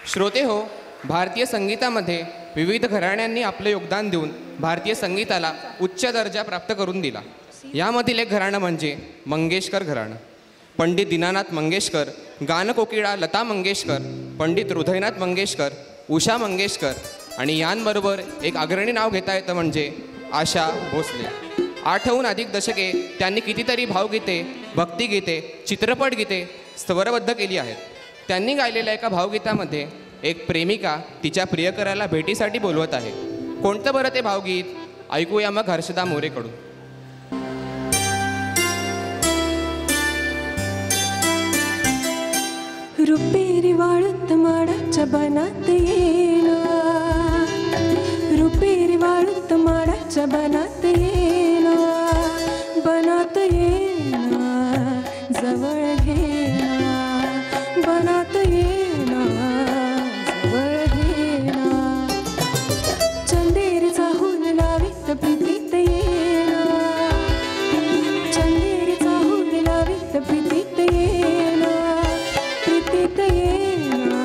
श्रोते हो, भारतीय संगीतामध्ये विविध घराण्यांनी आपले योगदान देऊन भारतीय संगीताला उच्च दर्जा प्राप्त करून दिला. यामधील एक घराणं म्हणजे मंगेशकर घराणं. पंडित दीनानाथ मंगेशकर, गानकोकिळा लता मंगेशकर, पंडित हृदयनाथ मंगेशकर, उषा मंगेशकर आणि यांबरोबर एक अग्रणी नाव घेता येतं म्हणजे आशा भोसले. 8हून अधिक दशके त्यांनी कितीतरी भावगीते, भक्तिगीते, चित्रपट गीते स्वरबद्ध केली आहेत. त्यांनी गायलेल्या एका भावगीतामध्ये एक प्रेमिका तिच्या प्रियकराला भेटीसाठी बोलवत आहे. कोणतं बरं ते भावगीत? ऐकूया मग हर्षदा मोरेकडून. रुपेरी वाळूत माडाच्या बनात येना, रुपेरी वाळूत माडाच्या बनात येना, बनात येना जवळ घेना, बनात येना जवळ घेना, चंदेरीचा हूल लावीत प्रीतीत येना, चंदेरीचा हूल लावीत प्रीतीत येना, प्रीतीत येना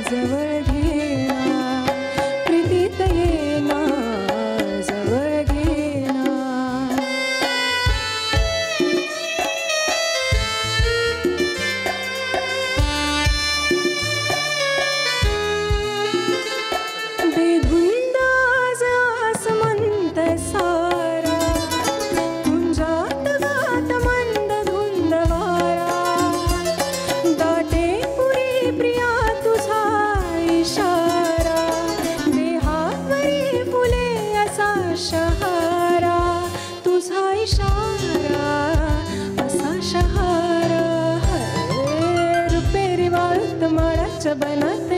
जवळ घेना, प्रीतीत येना जवळ घेना. बेधुंद आज आसमंत सारा, तुझ्यात गात मंद धुंद वारा, दाटे पुरी प्रिया तुझा इशारा, देहावरी फुले असा शहारा, तुझा इशारा असा शहारा. रुपेरी वाळूत माडाच्या बनात